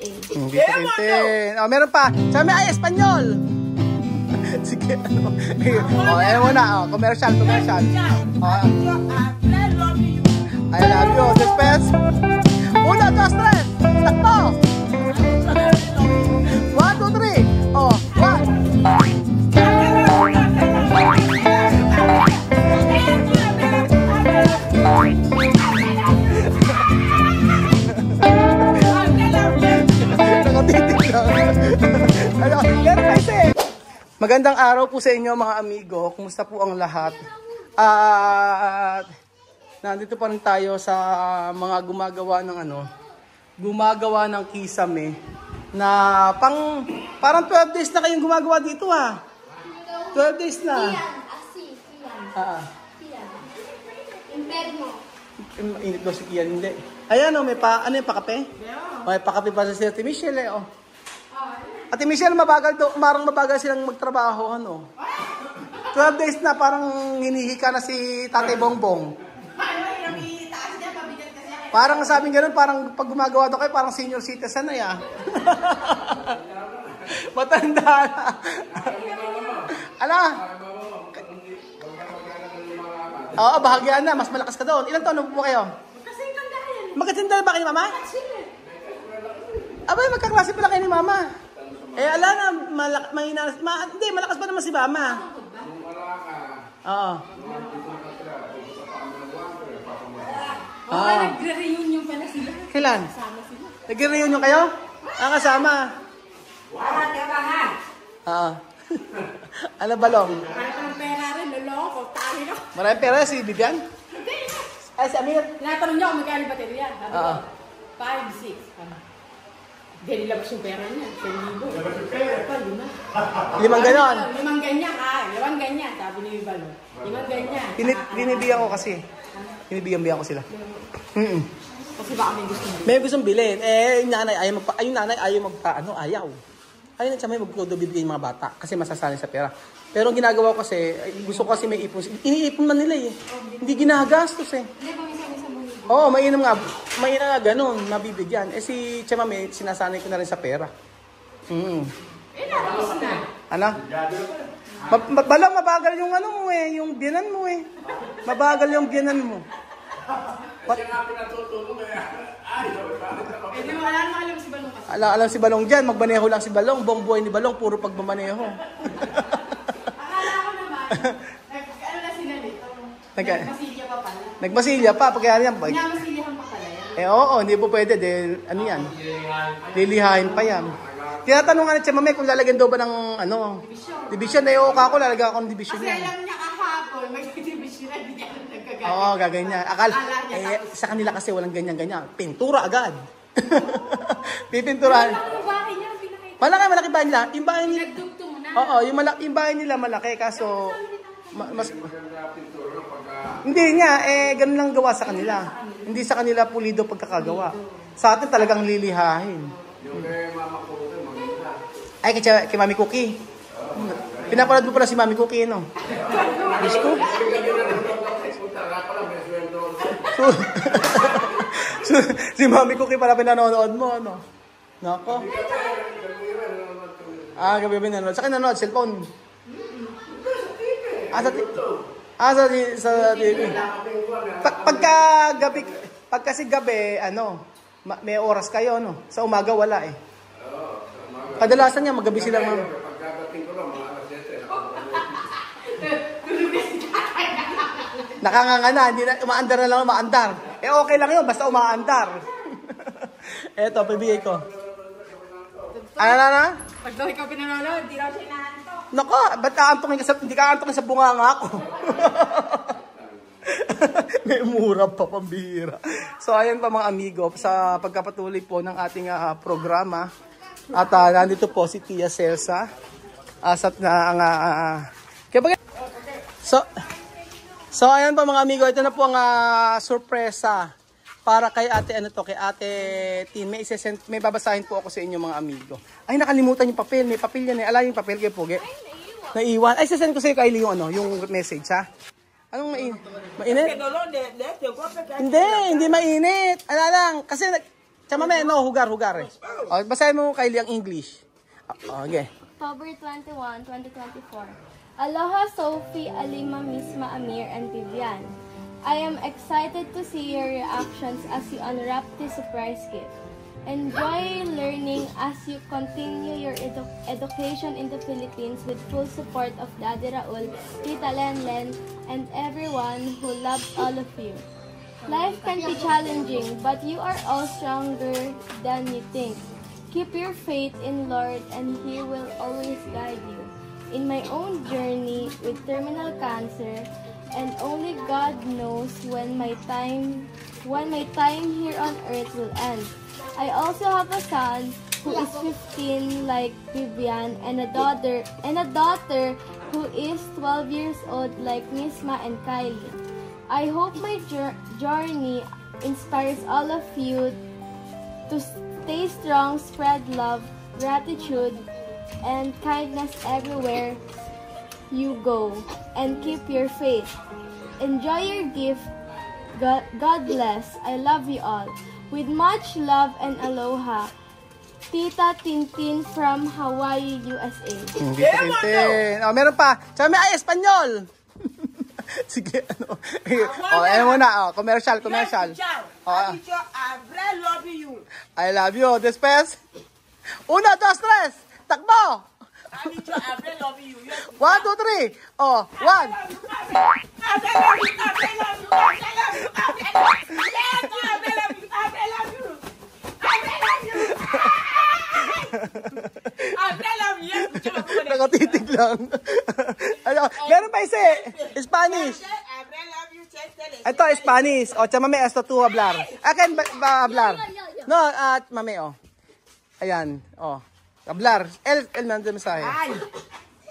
Vito Quintin. Oh, meron pa. Sabi ay Espanyol. Sige, ano. Ayan mo na. Commercial. I love you. Después. 1, 2, 3. Takbo. 1, 2, 3. Oh, 1. Magandang araw po sa inyo mga amigo. Kumusta po ang lahat? At nandito pa rin tayo sa mga gumagawa ng kisame na parang 12 days na kayong gumagawa dito ha. 12 days na. Init daw si Kian, hindi. Ayan o, may ano yung pakape? May pakape pa sa Ate Michelle eh o. Ate Michelle, marang mabagal silang magtrabaho, ano? 12 days na, parang hinihika na si Tatay Bongbong. Parang sabing ganun, parang pag gumagawa daw kayo, parang senior citizen na ya. Matanda na. Ala? Oo, bahagyaan na, mas malakas ka doon. Ilan taon na po kayo? Magkasindal ba kayo ni Mama? Abay, magkaklase pala kayo ni Mama. Eh, ala na, hindi, malakas pa naman si Mama. Oo. Nagre-reunion pala sila. Kailan? Nagre-reunion kayo? Kasama. Oo. Ano balong? Maraming pera rin, loloko, tali na. Maraming pera si Bibian? Ay, si Amir? Natanong niya kung magkano baterya. Oo. 5, 6. Hindi nilabas yung pera niya. 10,000. Limang ganon? Limang ganyan. Limang ganyan. Sabi ni Balo. Limang ganyan. Binibigyan ko kasi. Binibigyan ko sila. Kasi baka may gusto niya. May gustong bilhin. Eh, yung nanay ayaw. Ayun siya may magkudobibigay yung mga bata. Kasi masasanay sa pera. Pero ang ginagawa ko kasi, gusto ko kasi may ipon. Iniipon man nila eh. Hindi ginagastos eh. Oo, mainam nga ganun, mabibigyan. Eh si Chamame, sinasanay ko na rin sa pera. Tapos na. Ano? Balang mabagal yung ano mo eh, yung biyanan mo eh. Mabagal yung biyanan mo. Hindi mo alam si Balong kasi. Alam si Balong dyan, magmaneho lang si Balong. Buong buhay ni Balong, puro pagmamaneho. Akala ko naman, ano na sila nito? Nagmasilya pa pala. Nagmasilya pa, pagkaya yan. Nagmasilyahan pa pala yan. Eh oo, hindi po pwede. Dahil, ano yan? Lilihain pa yan. Tinatanong nga ni Chamame kung lalagyan daw ba ng division. Eh oo, ako lalagyan ako ng division kasi yan. alam niya kahapon, mag-division na hindi niya nagkagaya. Oo, gaganyan. Sa kanila kasi walang ganyan-ganyan. Pintura agad. Pipinturahan. Malaki bahay nila. Yung bahay nila. Oo, yung bahay nila malaki. Kaso, mas... Hindi nga, ganun lang gawa sa kanila. Hindi sa kanila pulido pagkakagawa. Sa atin talagang lilihahin. Ay, kay Mami Cookie. Pinapanood mo pala si Mami Cookie, no? Diyos ko. Si Mami Cookie pala pinanonood mo, no? Nako. Gabi nanonood. Sa akin nanonood, cellphone. Sa TV. Pagkasi gabi, may oras kayo, no? Sa umaga wala eh. Kadalasan niya, magabi sila mga... Nakanganga na, hindi na, umaandar na lang, umaandar. Eh okay lang yun, basta umaandar. Eto, pibigay ko. Ano na? Pag daw ikaw pinanonood, hindi raw siya inaantok. Nako, ba't hindi ka aantokin sa bunganga ako? May mura pa, pambihira. So, ayan pa mga amigo, sa pagkapatuloy po ng ating programa. At nandito po si Tia Celsa. So, ayan pa mga amigo, ito na po ang sorpresa para kay kay Ate Tin. May babasahin po ako sa inyo mga amigo. Ay, nakalimutan yung papel. May papel yan eh. Ala yung papel kay Poge. Naiwan. Ay, sasend ko sa iyo, Kylie, yung message ha. Anong mainit? Hindi mainit. Ala lang. Kasi Chamame, no, hugar. O, basahin mo, Kylie, ang English. Okay. October 21, 2024. Aloha Sophie, Alima, Misma, Amir, and Vivian. I am excited to see your reactions as you unwrap this surprise gift. Enjoy learning as you continue your education in the Philippines with full support of Daddy Raul, Tita Len, and everyone who loves all of you. Life can be challenging, but you are all stronger than you think. Keep your faith in Lord and He will always guide you. In my own journey with terminal cancer, and only God knows when my time here on earth will end. I also have a son who is 15 like Vivian and a daughter who is 12 years old like Misma and Kylie. I hope my journey inspires all of you to stay strong, spread love, gratitude, and kindness everywhere you go, and keep your faith. Enjoy your gift. God bless. I love you all. With much love and aloha, Tita Tintin from Hawaii, USA. Tintin. Oh, meron pa. Sabi ay Espanyol. Sige, ano. Ayan muna. Commercial. I love you. I love you. Después. 1, 2, 3. Takbo. I love you. 1, 2, 3. Oh, 1. Nakatitig lang. Ano, meron pa isa Spanish. Ito, Spanish. O, chamame, esto tu hablar. Akin ba hablar? No, at mame, o. Ayan, o. Hablar. El manda mensaje. Ay,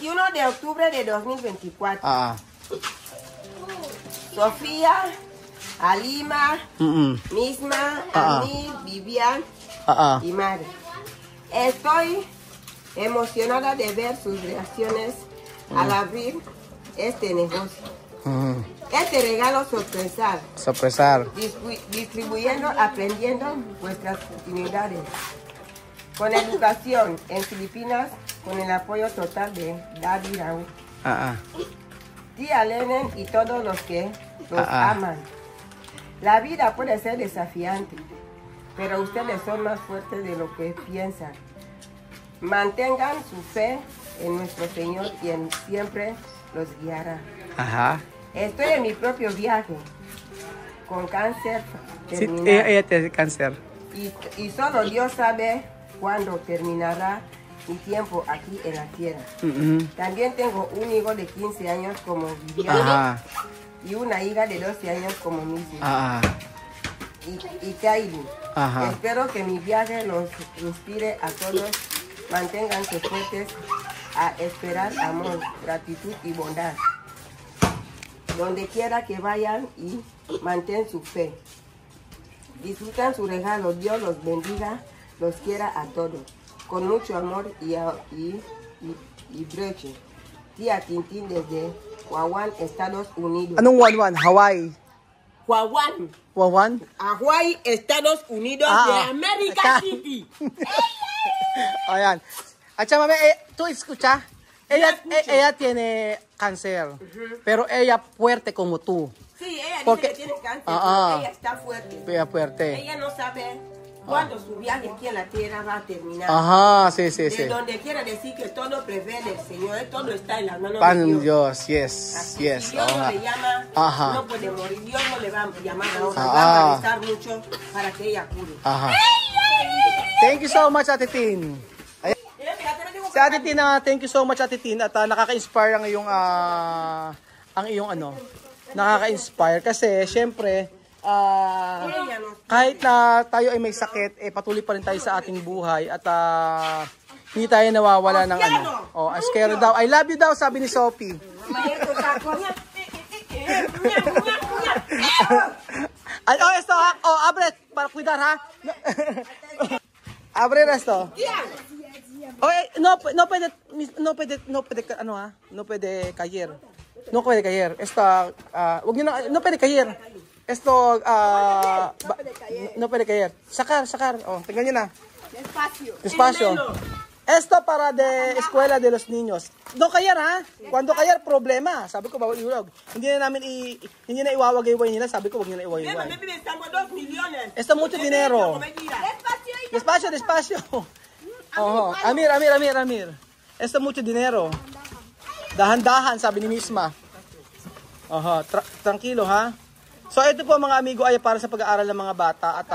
1 de octubre de 2024. Sofía, Alima, Misma, Amir, Vivian y Mari. Estoy emocionada de ver sus reacciones al abrir este negocio. Este regalo sorpresar. Distribuyendo, aprendiendo vuestras utilidades. Con educación en Filipinas, con el apoyo total de Daddy Raúl. Tía Lenen y todos los que los aman. La vida puede ser desafiante, pero ustedes son más fuertes de lo que piensan. Mantengan su fe en nuestro Señor y siempre los guiará. Estoy en mi propio viaje, con cáncer terminal. Sí, ella tiene cáncer. Y solo Dios sabe cuándo terminará mi tiempo aquí en la tierra. También tengo un hijo de 15 años como Vivian y una hija de 12 años como Missy y Kylie. Espero que mi viaje los inspire a todos. Manténganse fuertes a esperar amor, gratitud y bondad. Donde quiera que vayan y mantén su fe. Disfrutan su regalo. Dios los bendiga, los quiera a todos. Con mucho amor y breche. Tía Tintin desde Wawan, Estados Unidos. Anong Wawan? Hawaii? Wawan, Hawaii, Estados Unidos de America City. Ayan. At mami, tú escucha. Ella tiene cáncer, pero ella fuerte como tú. Sí, ella dice que tiene cáncer, pero ella está fuerte. Ella fuerte. Ella no sabe cuándo su viaje aquí en la tierra va a terminar. Sí. De donde quiera decir que todo prevé del Señor, todo está en las manos Pan de Dios. Yes. Si Dios no le llama, no puede morir. Dios no le va a llamar ahora. Va a rezar mucho para que ella cure. Thank you so much, Ate Tin. Si Ate Tin, thank you so much, Ate Tin. At nakaka-inspire ang iyong nakaka-inspire kasi syempre kahit na tayo ay may sakit, patuloy pa rin tayo sa ating buhay at hindi tayo nawawala ng askero daw. I love you daw, sabi ni Sophie. Esto, abre para cuidar, ha? Abre esto. No puede caer. Esto, no puede caer. Esto, no puede caer. Sacar. Oh, tingnan nyo na. Despacio. Esto para de escuela de los niños. No kayar ha. Cuando kayar problema. Sabi ko bawal ihulog. Hindi na iwawagay-way nila. Sabi ko wag niyo na iwawagay. Esto mucho dinero. Despacio. Oh, Amir. Esto mucho dinero. Dahan-dahan sabi ni Misma. Tranquilo ha. So ito po mga amigo ay para sa pag-aaral ng mga bata at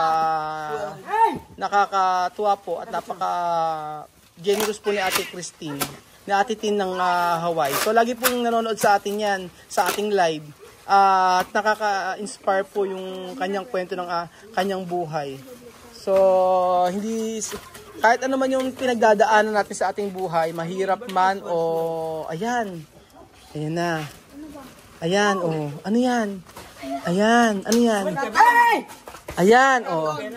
nakakatuwa po at napaka-generous po ni Ate Christine, ni Ate Tin ng Hawaii. So lagi po yung nanonood sa atin yan, sa ating live. At nakaka-inspire po yung kanyang kwento ng kanyang buhay. So kahit ano man yung pinagdadaanan natin sa ating buhay, mahirap man o ayan na. Ayan, ano yan? Ayan, ano yan? Ayan, okay.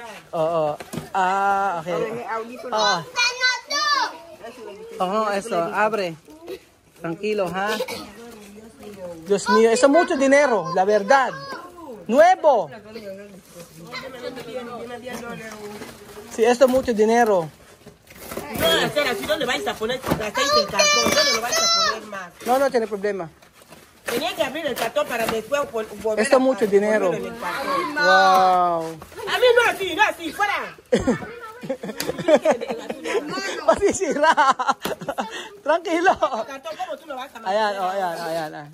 Eso, abre. Tranquilo, ha? Dios mío, eso mucho dinero, la verdad. Nuevo. Sí, esto mucho dinero. No, así ¿dónde vais a poner aceite el cartón? ¿Dónde lo vais a poner más? No tiene problema. Tenía que abrir el cartón para después volver. Esto mucho dinero. Wow. A mí no así, fuera. Masisira. Tranquilo. ¿Cómo tú lo vas a Ayan.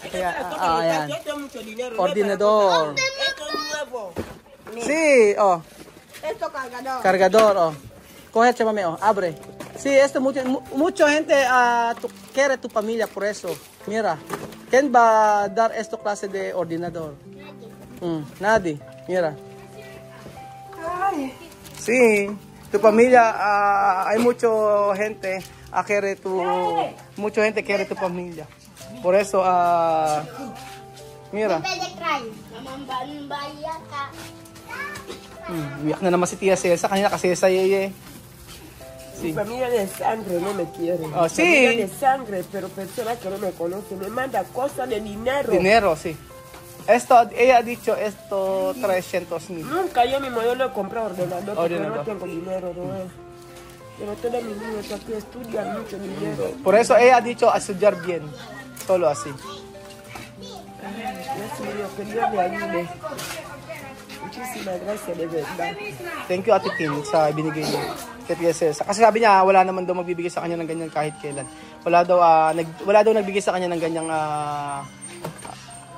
Ayan. Esto es mucho dinero. Ordinador. Esto es nuevo. Sí, Esto Cargador, Coge, chamame, abre. Sí, esto mucha gente quiere tu familia por eso. Mira, ¿quién va a dar esta clase de ordinador? Nadie. Mira. Sí, tu familia, hay mucha gente quiere tu familia. Por eso, mira. Uyak na naman si Tia Celsa, kanina kasi sa yeye. Mi familia de sangre no me quiere. Sí. Familia de sangre, pero personas que no me conocen me mandan cosas de dinero. Dinero, sí. Ella ha dicho esto 300,000. Nunca yo mismo yo le he comprado ordenador porque no tengo dinero, no. Pero todos mis niños aquí estudian mucho dinero. Por eso ella ha dicho a estudiar bien. Solo así. Dios mío, que Dios me ayude. Muchísimas gracias, de verdad. Thank you, Ate Tin, sa binigay niya. Kasi sabi niya, wala naman daw magbibigay sa kanya ng ganyan kahit kailan. Wala daw nagbigay sa kanya ng ganyang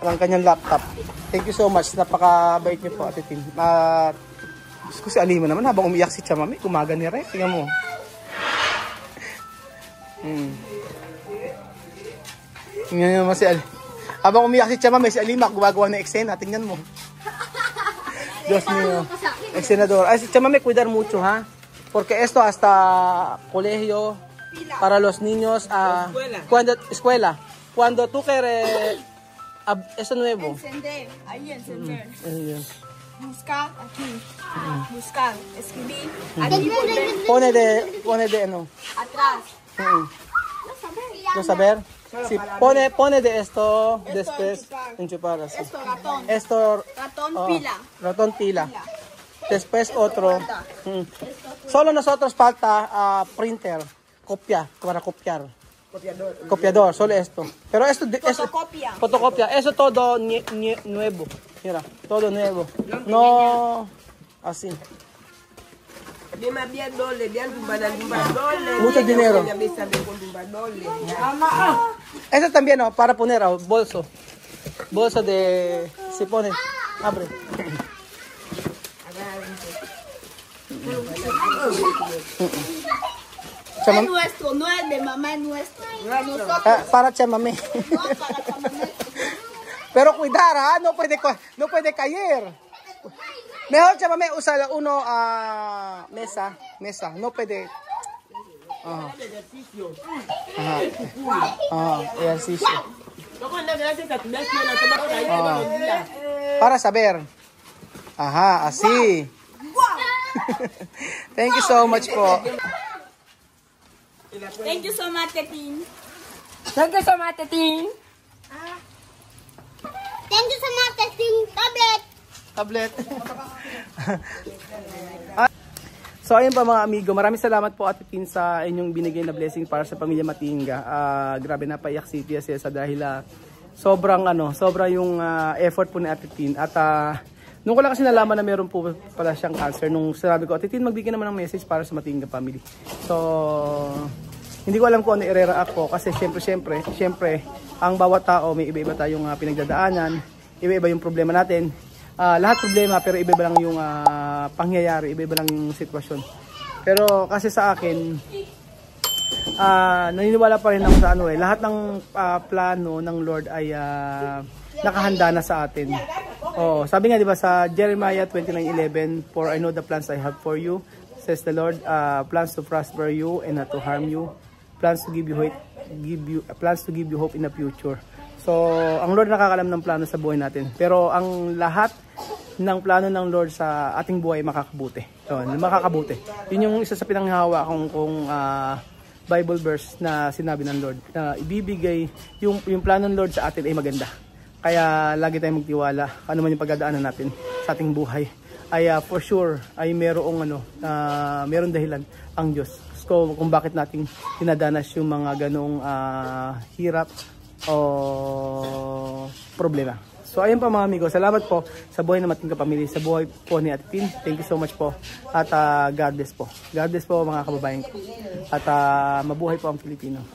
ng kanyang laptop. Thank you so much. Napakabait niyo po, Ate Tin. Diyos ko si Alima naman, habang umiyak si Chamami, kumaga ni Re. Tingnan mo. Tingnan mo si Alima. Habang umiyak si Chamami, si Alima, gumagawa ng eksena. Tingnan mo. Dios mío. Senador. Ay, Chamame, cuidar mucho, ¿ha? Porque esto hasta colegio, para los niños, escuela. Cuando tú quieres, eso nuevo. Encender, ahí encender. Buscar, aquí. Buscar, escribir. Pone de ano. Atrás. No saber. Sí, pone de esto después enchufar así. Esto ratón pila. Ratón pila. Después otro. Solo nosotros falta printer, copia para copiar. Copiador, solo esto. Pero esto fotocopia. Eso todo nuevo. Mira, todo nuevo. No así. Mucho dinero. Eso también, ¿no? Para poner bolso. Bolso de... Se pone... Abre. Es nuestro, no es de mamá, es nuestro. Para Chamame. No, para Chamame. Pero cuidar, no puede caer. Mejor Chamame usa uno mesa, no puede. Ejercicio. Para saber. Ajá, así. Thank you so much po. Thank you so much, Tetin. Thank you so much, Tetin. Thank you so much, Tetin. Tablet. So ayun pa mga amigo, maraming salamat po Ate Tin sa inyong binigay na blessing para sa pamilya Matinga. Grabe napaiyak si Tia Cesa dahil sobrang yung effort po ni Ate Tin. At nung ko lang kasi nalaman na meron po pala siyang cancer, nung sinabi ko, Ate Tin, magbigay naman ng message para sa Matinga family. So hindi ko alam kung ano i-react ko kasi syempre ang bawat tao may iba-iba tayong pinagdadaanan, iba-iba yung problema natin. Lahat problema pero iba-iba lang yung pangyayari, iba-iba lang yung sitwasyon. Pero kasi sa akin, naniniwala pa rin ako sa lahat ng plano ng Lord ay nakahanda na sa atin. Sabi nga 'di ba sa Jeremiah 29:11, "For I know the plans I have for you," says the Lord, "plans to prosper you and not to harm you, plans to give you hope in the future." So, ang Lord nakakalam ng plano sa buhay natin. Pero ang lahat ng plano ng Lord sa ating buhay makakabuti. So, makakabuti. Yun yung isa sa pinanghahawa kong Bible verse na sinabi ng Lord. Na ibibigay, yung plano ng Lord sa atin ay maganda. Kaya lagi tayong magtiwala. Ano man yung pagdadaanan natin sa ating buhay. Ay for sure, ay merong dahilan ang Diyos. So, kung bakit nating dinadanas yung mga ganong hirap o problema. So ayun pa mga amigo, salamat po sa buhay ng Matinga Family, sa buhay po ni Ate Tin. Thank you so much po at God bless po. God bless po mga kababayan ko. At mabuhay po ang Pilipino.